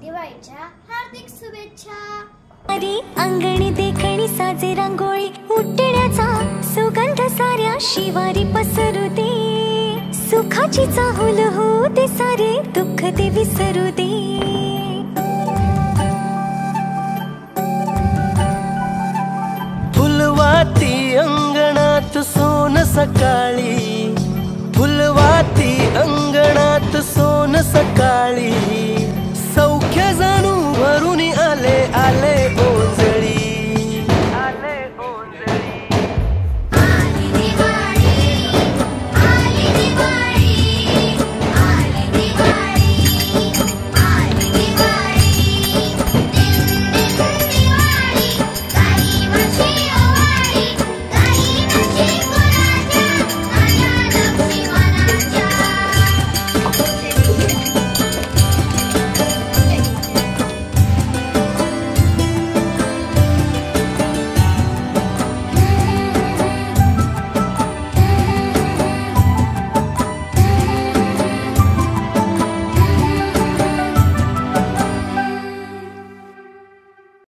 दिवाळीच्या हार्दिक शुभेच्छा। अंगणी देखणी साजे रांगोळी उठण्याचा सुगंध साऱ्या शिवारी पसरू दे। सुखाची चाहूल होऊ दे, सारे दुःख ते विसरू दे। फुलवाती अंगणात सोन सकाळी, फुलवाती अंगणात सोन सकाळी।